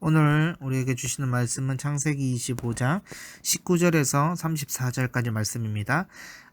오늘 우리에게 주시는 말씀은 창세기 25장 19절에서 34절까지 말씀입니다.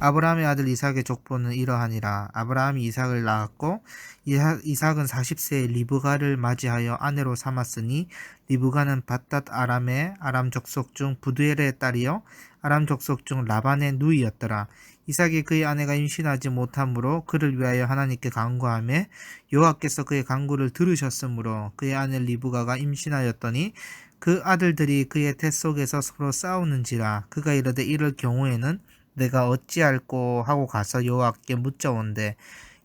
아브라함의 아들 이삭의 족보는 이러하니라. 아브라함이 이삭을 낳았고 이삭은 40세에 리브가를 맞이하여 아내로 삼았으니 리브가는 밧닷 아람의 아람 족속 중 부두엘의 딸이요 아람 족속 중 라반의 누이였더라. 이삭이 그의 아내가 임신하지 못하므로 그를 위하여 하나님께 간구하며 여호와께서 그의 간구를 들으셨으므로 그의 아내 리브가가 임신하였더니 그 아들들이 그의 태 속에서 서로 싸우는지라. 그가 이르되 이럴 경우에는 내가 어찌할꼬 하고 가서 여호와께 묻자온대.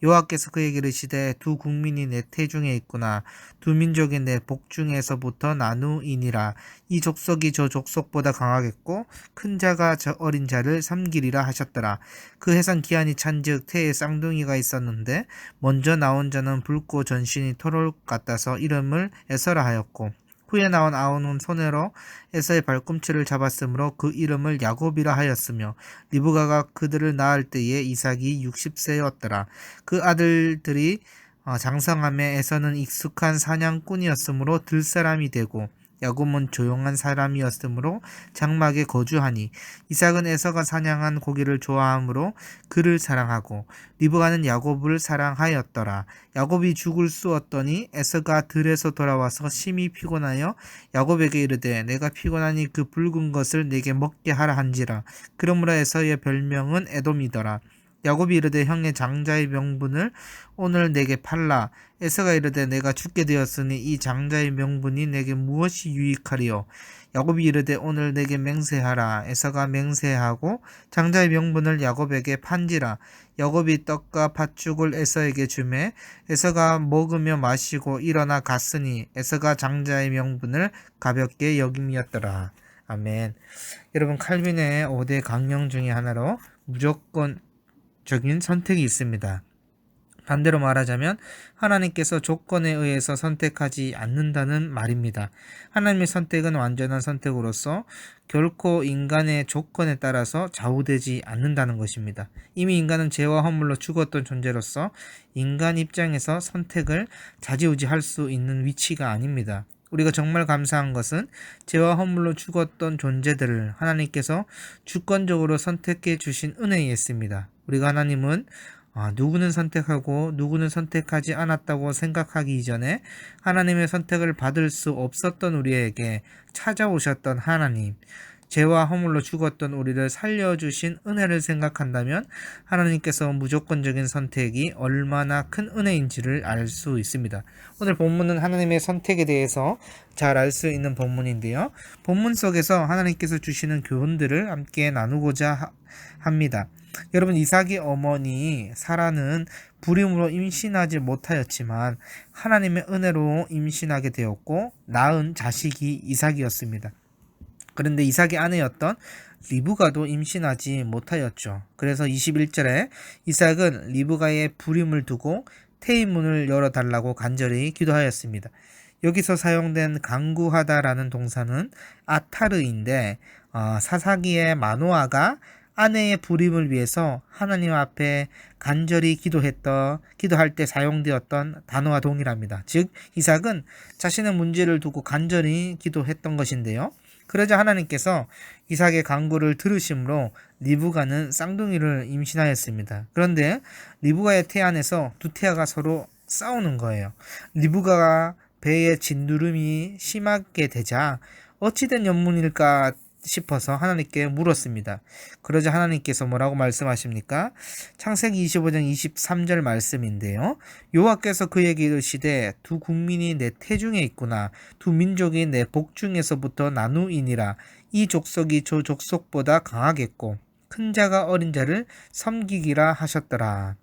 여호와께서 그에게 이르시되 두 국민이 내 태중에 있구나. 두 민족이 내 복중에서부터 나누이니라. 이 족속이 저 족속보다 강하겠고 큰 자가 저 어린 자를 섬기리라 하셨더라. 그 해산 기한이 찬즉 태에 쌍둥이가 있었는데 먼저 나온 자는 붉고 전신이 토록 같아서 이름을 에서라 하였고 후에 나온 아우는 손으로 에서의 발꿈치를 잡았으므로 그 이름을 야곱이라 하였으며 리브가가 그들을 낳을 때에 이삭이 60세였더라. 그 아들들이 장성함에 에서는 익숙한 사냥꾼이었으므로 들사람이 되고 야곱은 조용한 사람이었으므로 장막에 거주하니 이삭은 에서가 사냥한 고기를 좋아하므로 그를 사랑하고 리브가는 야곱을 사랑하였더라. 야곱이 죽을 쑤었더니 에서가 들에서 돌아와서 심히 피곤하여 야곱에게 이르되 내가 피곤하니 그 붉은 것을 내게 먹게 하라 한지라. 그러므로 에서의 별명은 에돔이더라. 야곱이 이르되 형의 장자의 명분을 오늘 내게 팔라. 에서가 이르되 내가 죽게 되었으니 이 장자의 명분이 내게 무엇이 유익하리요. 야곱이 이르되 오늘 내게 맹세하라. 에서가 맹세하고 장자의 명분을 야곱에게 판지라. 야곱이 떡과 팥죽을 에서에게 주매 에서가 먹으며 마시고 일어나 갔으니 에서가 장자의 명분을 가볍게 여김이었더라. 아멘. 여러분, 칼빈의 5대 강령 중에 하나로 무조건적인 선택이 있습니다. 반대로 말하자면 하나님께서 조건에 의해서 선택하지 않는다는 말입니다. 하나님의 선택은 완전한 선택으로서 결코 인간의 조건에 따라서 좌우되지 않는다는 것입니다. 이미 인간은 죄와 허물로 죽었던 존재로서 인간 입장에서 선택을 좌지우지할 수 있는 위치가 아닙니다. 우리가 정말 감사한 것은 죄와 허물로 죽었던 존재들을 하나님께서 주권적으로 선택해 주신 은혜에 있습니다. 우리가 하나님은 누구는 선택하고 누구는 선택하지 않았다고 생각하기 이전에 하나님의 선택을 받을 수 없었던 우리에게 찾아오셨던 하나님, 죄와 허물로 죽었던 우리를 살려주신 은혜를 생각한다면 하나님께서 무조건적인 선택이 얼마나 큰 은혜인지를 알 수 있습니다. 오늘 본문은 하나님의 선택에 대해서 잘 알 수 있는 본문인데요. 본문 속에서 하나님께서 주시는 교훈들을 함께 나누고자 합니다. 여러분, 이삭의 어머니 사라는 불임으로 임신하지 못하였지만 하나님의 은혜로 임신하게 되었고 낳은 자식이 이삭이었습니다. 그런데 이삭의 아내였던 리브가도 임신하지 못하였죠. 그래서 21절에 이삭은 리브가의 불임을 두고 태의 문을 열어달라고 간절히 기도하였습니다. 여기서 사용된 간구하다라는 동사는 아타르인데 사사기의 마노아가 아내의 불임을 위해서 하나님 앞에 간절히 기도할 때 사용되었던 단어와 동일합니다. 즉 이삭은 자신의 문제를 두고 간절히 기도했던 것인데요. 그러자 하나님께서 이삭의 간구를 들으심으로 리브가는 쌍둥이를 임신하였습니다. 그런데 리브가의 태 안에서 두 태아가 서로 싸우는 거예요. 리브가가 배의 진두름이 심하게 되자 어찌된 연문일까 싶어서 하나님께 물었습니다. 그러자 하나님께서 뭐라고 말씀하십니까? 창세기 25장 23절 말씀인데요. 여호와께서 그에게 이르시되 두 국민이 내 태중에 있구나. 두 민족이 내 복중에서부터 나누이니라. 이 족속이 저 족속보다 강하겠고 큰 자가 어린 자를 섬기기라 하셨더라.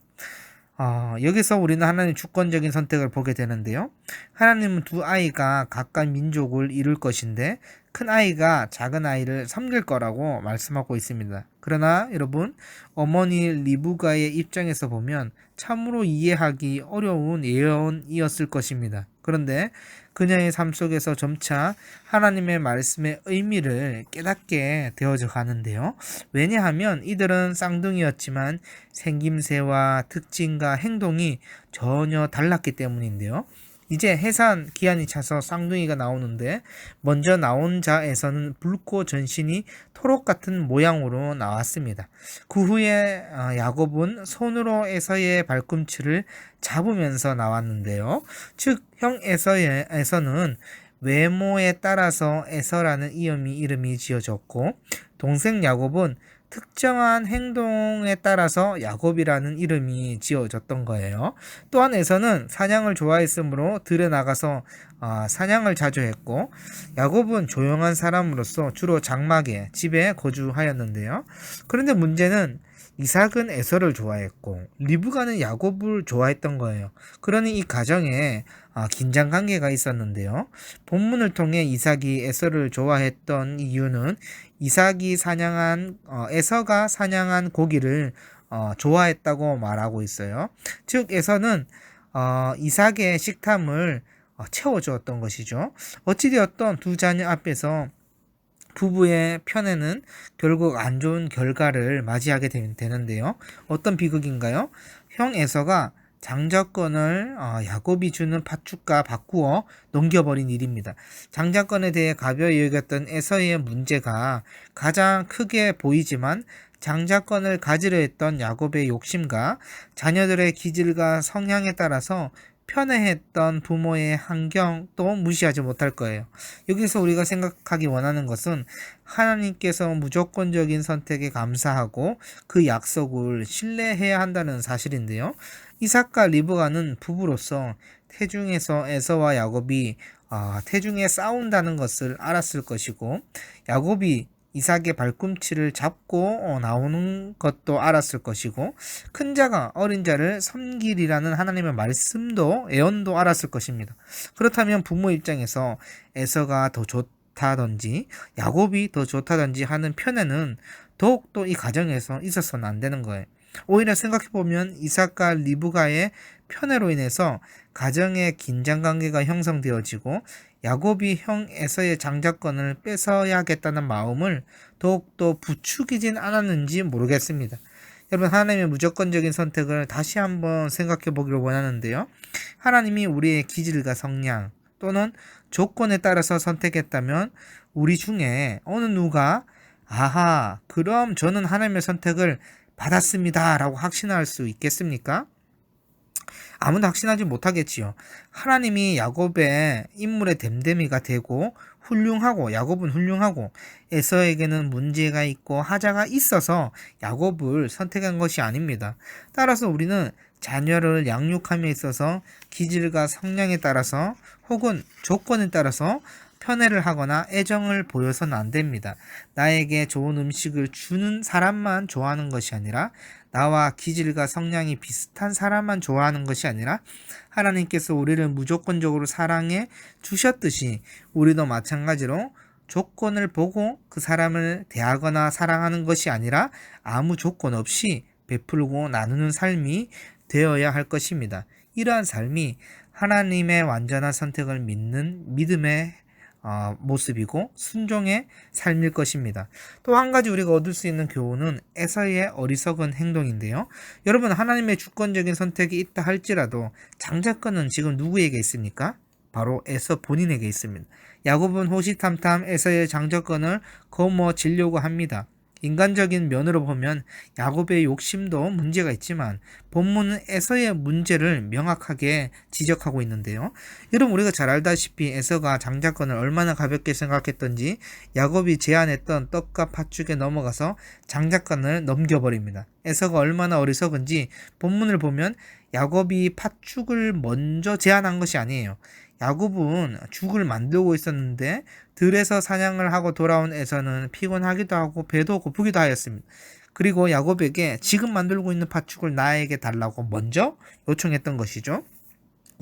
여기서 우리는 하나님의 주권적인 선택을 보게 되는데요. 하나님은 두 아이가 각각 민족을 이룰 것인데 큰 아이가 작은 아이를 섬길 거라고 말씀하고 있습니다. 그러나 여러분, 어머니 리브가의 입장에서 보면 참으로 이해하기 어려운 예언이었을 것입니다. 그런데 그녀의 삶 속에서 점차 하나님의 말씀의 의미를 깨닫게 되어져 가는데요. 왜냐하면 이들은 쌍둥이였지만 생김새와 특징과 행동이 전혀 달랐기 때문인데요. 이제 해산 기한이 차서 쌍둥이가 나오는데 먼저 나온 자에서는 붉고 전신이 토록 같은 모양으로 나왔습니다. 그 후에 야곱은 손으로 에서의 발꿈치를 잡으면서 나왔는데요. 즉 형 에서는 외모에 따라서 에서라는 이름이 지어졌고 동생 야곱은 특정한 행동에 따라서 야곱이라는 이름이 지어졌던 거예요. 또한 에서는 사냥을 좋아했으므로 들에 나가서 사냥을 자주 했고 야곱은 조용한 사람으로서 주로 장막에 집에 거주하였는데요. 그런데 문제는 이삭은 에서를 좋아했고 리브가는 야곱을 좋아했던 거예요. 그러니 이 가정에 긴장 관계가 있었는데요. 본문을 통해 이삭이 에서를 좋아했던 이유는 에서가 사냥한 고기를 좋아했다고 말하고 있어요. 즉 에서는 이삭의 식탐을 채워주었던 것이죠. 어찌되었던 두 자녀 앞에서 부부의 편에는 결국 안 좋은 결과를 맞이하게 되는데요. 어떤 비극인가요? 형 에서가 장자권을 야곱이 주는 팥죽과 바꾸어 넘겨버린 일입니다. 장자권에 대해 가벼이 여겼던 에서의 문제가 가장 크게 보이지만 장자권을 가지려 했던 야곱의 욕심과 자녀들의 기질과 성향에 따라서 편애했던 부모의 환경도 무시하지 못할 거예요. 여기서 우리가 생각하기 원하는 것은 하나님께서 무조건적인 선택에 감사하고 그 약속을 신뢰해야 한다는 사실인데요. 이삭과 리브가는 부부로서 태중에서 에서와 야곱이 태중에 싸운다는 것을 알았을 것이고 야곱이 이삭의 발꿈치를 잡고 나오는 것도 알았을 것이고 큰 자가 어린 자를 섬기리라는 하나님의 말씀도 예언도 알았을 것입니다. 그렇다면 부모 입장에서 에서가 더 좋다든지 야곱이 더 좋다든지 하는 편에는 더욱더 이 가정에서 있어서는 안 되는 거예요. 오히려 생각해보면 이삭과 리브가의 편애로 인해서 가정의 긴장관계가 형성되어지고 야곱이 형 에서의 장자권을 뺏어야겠다는 마음을 더욱더 부추기진 않았는지 모르겠습니다. 여러분, 하나님의 무조건적인 선택을 다시 한번 생각해 보기를 원하는데요. 하나님이 우리의 기질과 성향 또는 조건에 따라서 선택했다면 우리 중에 어느 누가 그럼 저는 하나님의 선택을 받았습니다 라고 확신할 수 있겠습니까? 아무도 확신하지 못하겠지요. 하나님이 야곱의 인물의 됨됨이가 되고 야곱은 훌륭하고 에서에게는 문제가 있고 하자가 있어서 야곱을 선택한 것이 아닙니다. 따라서 우리는 자녀를 양육함에 있어서 기질과 성향에 따라서 혹은 조건에 따라서 편애를 하거나 애정을 보여서는 안 됩니다. 나에게 좋은 음식을 주는 사람만 좋아하는 것이 아니라 나와 기질과 성향이 비슷한 사람만 좋아하는 것이 아니라 하나님께서 우리를 무조건적으로 사랑해 주셨듯이 우리도 마찬가지로 조건을 보고 그 사람을 대하거나 사랑하는 것이 아니라 아무 조건 없이 베풀고 나누는 삶이 되어야 할 것입니다. 이러한 삶이 하나님의 완전한 선택을 믿는 믿음의 모습이고 순종의 삶일 것입니다. 또 한 가지 우리가 얻을 수 있는 교훈은 에서의 어리석은 행동인데요. 여러분, 하나님의 주권적인 선택이 있다 할지라도 장자권은 지금 누구에게 있습니까? 바로 에서 본인에게 있습니다. 야곱은 호시탐탐 에서의 장자권을 거머쥐려고 합니다. 인간적인 면으로 보면 야곱의 욕심도 문제가 있지만 본문은 에서의 문제를 명확하게 지적하고 있는데요. 여러분, 우리가 잘 알다시피 에서가 장자권을 얼마나 가볍게 생각했던지 야곱이 제안했던 떡과 팥죽에 넘어가서 장자권을 넘겨버립니다. 에서가 얼마나 어리석은지 본문을 보면 야곱이 팥죽을 먼저 제안한 것이 아니에요. 야곱은 죽을 만들고 있었는데 들에서 사냥을 하고 돌아온 에서는 피곤하기도 하고 배도 고프기도 하였습니다. 그리고 야곱에게 지금 만들고 있는 팥죽을 나에게 달라고 먼저 요청했던 것이죠.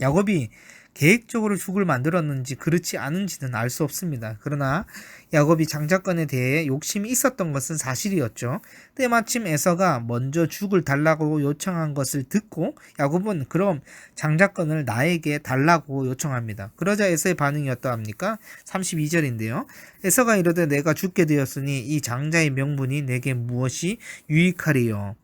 야곱이 계획적으로 죽을 만들었는지 그렇지 않은지는 알 수 없습니다. 그러나 야곱이 장자권에 대해 욕심이 있었던 것은 사실이었죠. 때마침 에서가 먼저 죽을 달라고 요청한 것을 듣고 야곱은 그럼 장자권을 나에게 달라고 요청합니다. 그러자 에서의 반응이 어떠합니까? 32절인데요. 에서가 이르되 내가 죽게 되었으니 이 장자의 명분이 내게 무엇이 유익하리요.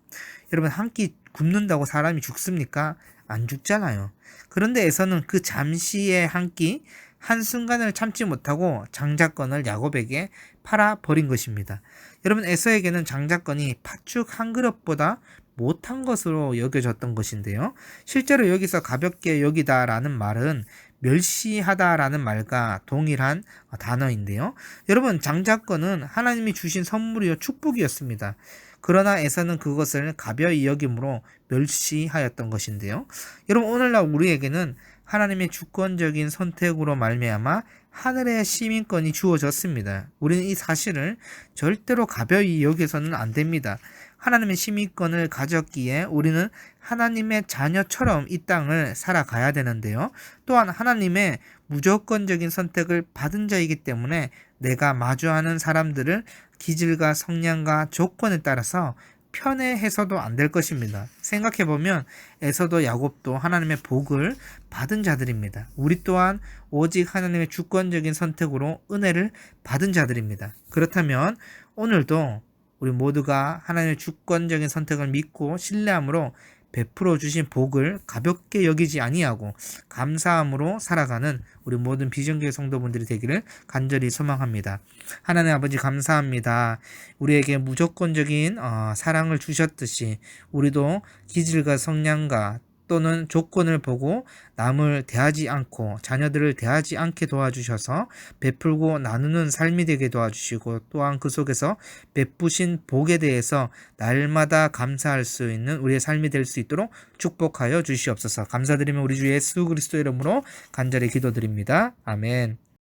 여러분, 한 끼 굶는다고 사람이 죽습니까? 안 죽잖아요. 그런데 에서는 그 잠시의 한 끼, 한순간을 참지 못하고 장자권을 야곱에게 팔아버린 것입니다. 여러분, 에서에게는 장자권이 팥죽 한 그릇보다 못한 것으로 여겨졌던 것인데요. 실제로 여기서 가볍게 여기다라는 말은 멸시하다라는 말과 동일한 단어인데요. 여러분, 장자권은 하나님이 주신 선물이요 축복이었습니다. 그러나 에서는 그것을 가벼이 여김으로 멸시하였던 것인데요. 여러분, 오늘날 우리에게는 하나님의 주권적인 선택으로 말미암아 하늘의 시민권이 주어졌습니다. 우리는 이 사실을 절대로 가벼이 여겨서는 안 됩니다. 하나님의 시민권을 가졌기에 우리는 하나님의 자녀처럼 이 땅을 살아가야 되는데요. 또한 하나님의 무조건적인 선택을 받은 자이기 때문에 내가 마주하는 사람들을 기질과 성향과 조건에 따라서 편애해서도 안 될 것입니다. 생각해보면 에서도 야곱도 하나님의 복을 받은 자들입니다. 우리 또한 오직 하나님의 주권적인 선택으로 은혜를 받은 자들입니다. 그렇다면 오늘도 우리 모두가 하나님의 주권적인 선택을 믿고 신뢰함으로 베풀어 주신 복을 가볍게 여기지 아니하고 감사함으로 살아가는 우리 모든 비전교회 성도분들이 되기를 간절히 소망합니다. 하나님 아버지, 감사합니다. 우리에게 무조건적인 사랑을 주셨듯이 우리도 기질과 성향과 또는 조건을 보고 남을 대하지 않고 자녀들을 대하지 않게 도와주셔서 베풀고 나누는 삶이 되게 도와주시고, 또한 그 속에서 베푸신 복에 대해서 날마다 감사할 수 있는 우리의 삶이 될 수 있도록 축복하여 주시옵소서. 감사드리며 우리 주 예수 그리스도 이름으로 간절히 기도드립니다. 아멘.